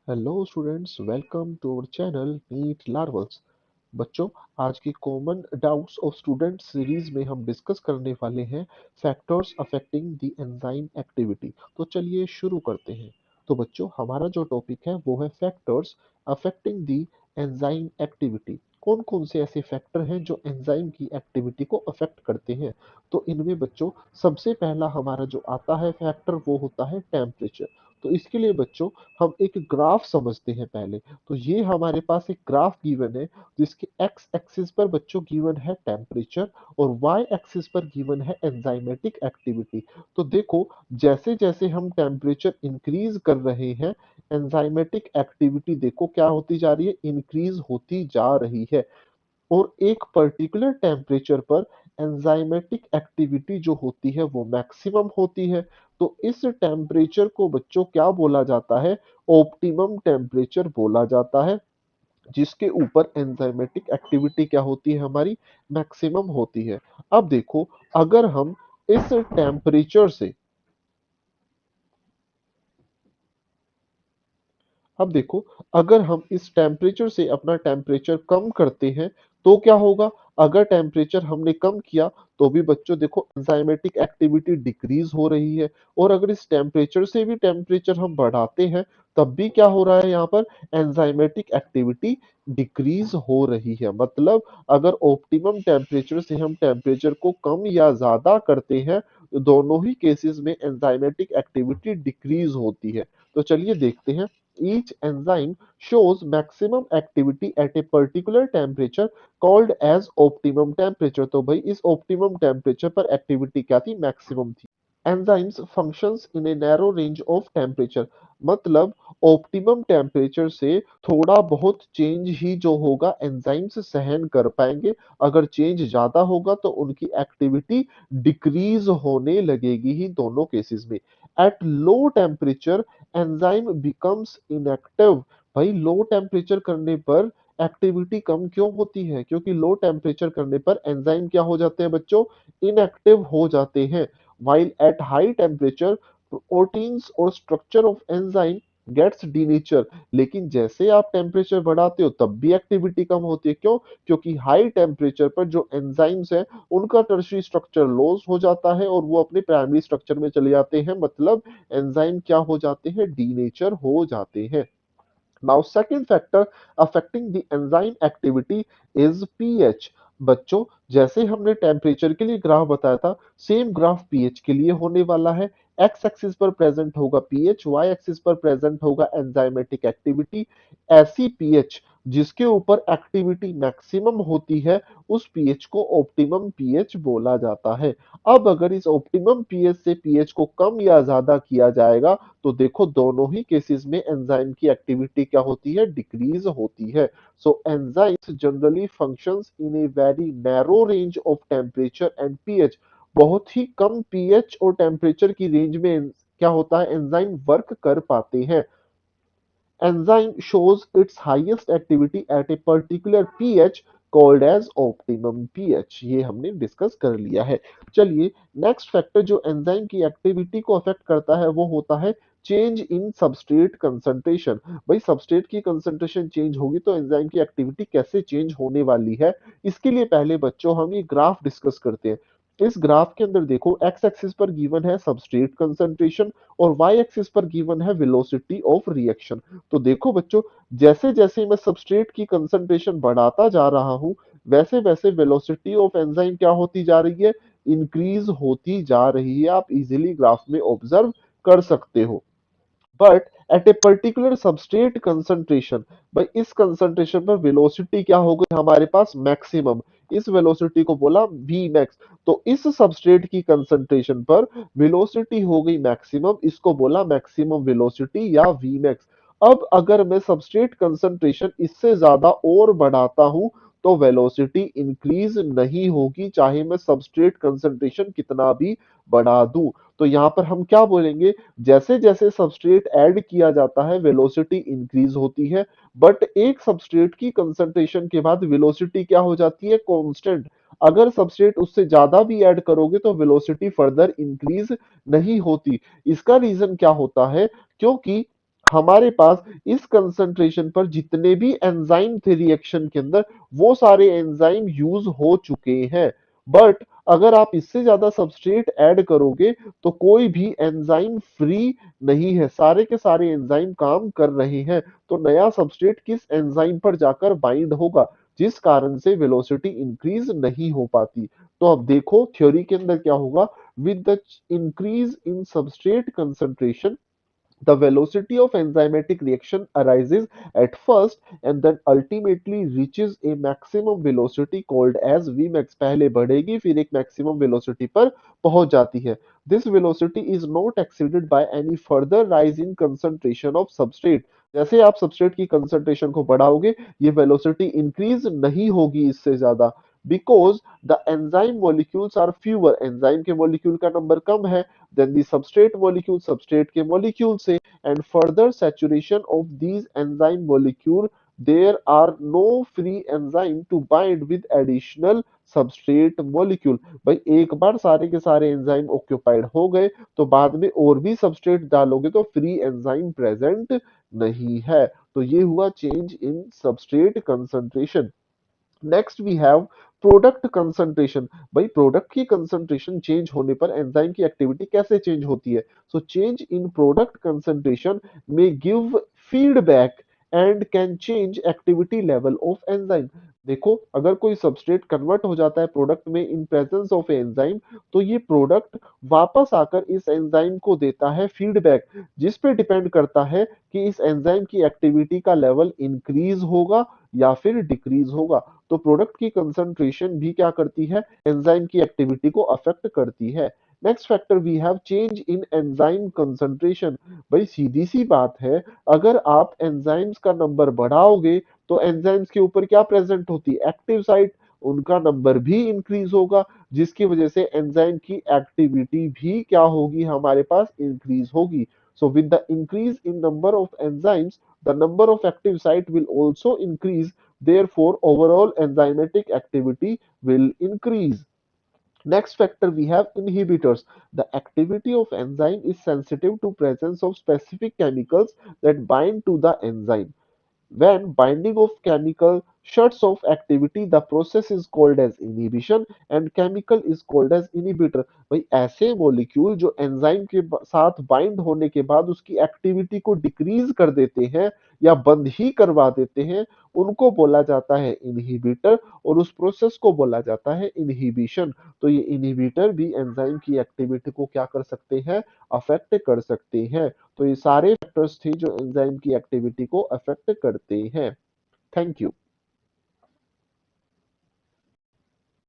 Hello students, welcome to our channel NEET Larvals. बच्चों, आज की common doubts of student series में हम डिस्कस करने वाले हैं factors affecting the enzyme activity. तो चलिए शुरू करते हैं। तो बच्चों, हमारा जो टॉपिक है वो है factors affecting the enzyme activity. कौन कौन से ऐसे फैक्टर हैं जो एंजाइम की एक्टिविटी को अफेक्ट करते हैं? तो इनमें बच्चों सबसे पहला हमारा जो आता है फैक्टर वो होता है टेम्परेचर। तो इसके लिए बच्चों हम एक ग्राफ समझते हैं पहले। तो ये हमारे पास एक ग्राफ गिवन है जिसके एक्स एक्सिस पर बच्चों गिवन है टेम्परेचर और वाई एक्सिस पर गिवन है एंजाइमेटिक एक्टिविटी। तो देखो, जैसे जैसे हम टेम्परेचर इंक्रीज कर रहे हैं, एंजाइमेटिक एक्टिविटी देखो क्या होती जा रही है, इंक्रीज होती जा रही है। और एक पर्टिकुलर टेम्परेचर पर एंजाइमेटिक एक्टिविटी जो होती है वो मैक्सिमम होती है। तो इस टेम्परेचर को बच्चों क्या बोला जाता है? ऑप्टिमम टेम्परेचर बोला जाता है, जिसके ऊपर एंजाइमेटिक एक्टिविटी क्या होती है हमारी? मैक्सिमम होती है। अब देखो, अगर हम इस टेम्परेचर से अब देखो, अगर हम इस टेम्परेचर से अपना टेम्परेचर कम करते हैं तो क्या होगा? अगर टेम्परेचर हमने कम किया तो भी बच्चों देखो एंजाइमेटिक एक्टिविटी डिक्रीज हो रही है। और अगर इस टेम्परेचर से भी टेम्परेचर हम बढ़ाते हैं तब भी क्या हो रहा है यहाँ पर? एंजाइमेटिक एक्टिविटी डिक्रीज हो रही है। मतलब अगर ऑप्टिमम टेम्परेचर से हम टेम्परेचर को कम या ज्यादा करते हैं तो दोनों ही केसेस में एंजाइमेटिक एक्टिविटी डिक्रीज होती है। तो चलिए देखते हैं। Each enzyme shows maximum activity at a particular temperature called as optimum temperature। तो भाई इस optimum temperature पर एक्टिविटी क्या थी? मैक्सिमम थी। Enzymes functions in a narrow range of temperature. मतलब ऑप्टिमम टेम्परेचर से थोड़ा बहुत चेंज ही जो होगा एंजाइम्स सहन कर पाएंगे। अगर चेंज ज्यादा होगा तो उनकी एक्टिविटी डिक्रीज होने लगेगी ही दोनों केसेस में। At low temperature enzyme becomes inactive. भाई लो टेम्परेचर करने पर एक्टिविटी कम क्यों होती है? क्योंकि लो टेम्परेचर करने पर एंजाइम क्या हो जाते हैं बच्चों? इनएक्टिव हो जाते हैं। While at high temperature, proteins और structure of enzyme gets denature। लेकिन जैसे आप टेम्परेचर बढ़ाते हो तब भी एक्टिविटी कम होती है। क्यों? क्योंकि हाई टेम्परेचर पर जो एंजाइम्स हैं उनका टर्शरी स्ट्रक्चर लॉस हो जाता है और वो अपने प्राइमरी स्ट्रक्चर में चले जाते हैं। मतलब एंजाइम क्या हो जाते हैं? डीनेचर हो जाते हैं। Now, second factor affecting the enzyme activity is pH। बच्चों, जैसे हमने टेम्परेचर के लिए ग्राफ बताया था, सेम ग्राफ पीएच के लिए होने वाला है। एक्स एक्सिस पर प्रेजेंट होगा पीएच, वाई एक्सिस पर प्रेजेंट होगा एंजाइमेटिक एक्टिविटी। ऐसी पीएच जिसके ऊपर एक्टिविटी मैक्सिमम होती है उस पीएच को ऑप्टिमम पीएच बोला जाता है। अब अगर इस ऑप्टिमम पीएच से पीएच को कम या ज्यादा किया जाएगा तो देखो दोनों ही केसेस में एंजाइम की एक्टिविटी क्या होती है? डिक्रीज होती है। So enzymes generally functions in a very narrow range of temperature and pH. बहुत ही कम पीएच और टेम्परेचर की रेंज में क्या होता है? एंजाइम वर्क कर पाते हैं। Enzyme shows its highest activity at a particular pH called as optimum pH। ये हमने डिस्कस कर लिया है। चलिए, नेक्स्ट फैक्टर जो एंजाइम की एक्टिविटी को अफेक्ट करता है वो होता है चेंज इन सबस्ट्रेट कंसंट्रेशन। भाई सबस्ट्रेट की कंसंट्रेशन चेंज होगी तो एंजाइम की एक्टिविटी कैसे चेंज होने वाली है? इसके लिए पहले बच्चों हम ये ग्राफ डिस्कस करते हैं। इस ग्राफ के अंदर देखो, एक्स एक्सिस पर गिवन है सबस्ट्रेट कंसंट्रेशन और वाई एक्सिस पर गिवन है वेलोसिटी ऑफ रिएक्शन। तो देखो बच्चों, जैसे जैसे मैं सबस्ट्रेट की कंसंट्रेशन बढ़ाता जा रहा हूं वैसे वैसे वेलोसिटी ऑफ एंजाइम क्या होती जा रही है? इंक्रीज होती जा रही है। आप इजीली ग्राफ में ऑब्जर्व कर सकते हो। But at a particular substrate concentration, भाई इस कंसंट्रेशन पर वेलोसिटी क्या हो गई हमारे पास? मैक्सिमम। इस वेलोसिटी को बोला वी मैक्स। तो इस सबस्ट्रेट की कंसंट्रेशन पर वेलोसिटी हो गई मैक्सिमम, इसको बोला मैक्सिमम वेलोसिटी या वी मैक्स। अब अगर मैं सबस्ट्रेट कंसंट्रेशन इससे ज्यादा और बढ़ाता हूं तो वेलोसिटी इंक्रीज नहीं होगी, चाहे मैं सबस्ट्रेट कंसंट्रेशन कितना भी बढ़ा दूं। तो यहाँ पर हम क्या बोलेंगे? जैसे जैसे सबस्ट्रेट ऐड किया जाता है वेलोसिटी इंक्रीज होती है। बट एक सबस्ट्रेट की कंसंट्रेशन के बाद वेलोसिटी क्या हो जाती है? कांस्टेंट। अगर सबस्ट्रेट उससे ज्यादा भी ऐड करोगे तो वेलोसिटी फर्दर इंक्रीज नहीं होती। इसका रीजन क्या होता है? क्योंकि हमारे पास इस कंसंट्रेशन पर जितने भी एंजाइम थे रिएक्शन के अंदर, वो सारे एंजाइम यूज हो चुके हैं। बट अगर आप इससे ज्यादा सबस्ट्रेट ऐड करोगे तो कोई भी एंजाइम फ्री नहीं है, सारे के सारे एंजाइम काम कर रहे हैं। तो नया सबस्ट्रेट किस एंजाइम पर जाकर बाइंड होगा, जिस कारण से वेलोसिटी इंक्रीज नहीं हो पाती। तो अब देखो थ्योरी के अंदर क्या होगा, with the increase in substrate concentration the velocity of enzymatic reaction arises at first and then ultimately reaches a maximum velocity called as Vmax। पहले बढ़ेगी फिर एक maximum velocity पर पहुंच जाती है। This velocity is not exceeded by any further rise in concentration of substrate। जैसे आप सबस्ट्रेट की कंसंट्रेशन को बढ़ाओगे ये वेलोसिटी इंक्रीज नहीं होगी इससे ज्यादा, because the enzyme molecules are fewer, enzyme के मॉलिक्यूल का नंबर कम है than the substrate molecule, substrate के मॉलिक्यूल से, and further saturation of these enzyme molecule, there are no free enzyme to bind with additional substrate molecule। भाई एक बार सारे के सारे एंजाइम ऑक्यूपाइड हो गए तो बाद में और भी सबस्ट्रेट डालोगे तो फ्री एंजाइम प्रेजेंट नहीं है। तो ये हुआ change in substrate concentration. Next we have product concentration. भाई प्रोडक्ट की कंसंट्रेशन चेंज होने पर एंजाइम की एक्टिविटी कैसे चेंज होती है। So change in product concentration may give feedback and can change activity level of enzyme. देखो अगर कोई सबस्ट्रेट कन्वर्ट हो जाता है प्रोडक्ट में इन प्रेजेंस ऑफ एंजाइम, तो ये प्रोडक्ट वापस आकर इस एंजाइम को देता है फीडबैक, जिस पे डिपेंड करता है कि इस एंजाइम की एक्टिविटी का लेवल इंक्रीज होगा या फिर डिक्रीज होगा। तो प्रोडक्ट की कंसंट्रेशन भी क्या करती है, एंजाइम की एक्टिविटी को अफेक्ट करती है। Next factor we have change in enzyme concentration. भाई सीधी सी बात है, अगर आप एंजाइम्स का नंबर बढ़ाओगे तो एंजाइम्स के ऊपर क्या प्रेजेंट होती है, एक्टिव साइट, उनका नंबर भी इंक्रीज होगा, जिसकी वजह से एंजाइम की एक्टिविटी भी क्या होगी, हमारे पास इंक्रीज होगी। So with the increase in number of enzymes the number of active site will also increase, therefore overall enzymatic activity will increase। Next factor we have inhibitors। The activity of enzyme is sensitive to presence of specific chemicals that bind to the enzyme। When binding of chemical shuts off activity, the process is called as inhibition and chemical is called as inhibitor। भाई ऐसे molecule जो enzyme के साथ bind होने के बाद उसकी activity को डिक्रीज कर देते हैं या बंद ही करवा देते हैं, उनको बोला जाता है इनहिबिटर और उस प्रोसेस को बोला जाता है इनहिबिशन। तो ये इनहिबिटर भी एंजाइम की एक्टिविटी को क्या कर सकते हैं, अफेक्ट कर सकते हैं। तो ये सारे फैक्टर्स थे जो एंजाइम की एक्टिविटी को अफेक्ट करते हैं। Thank you.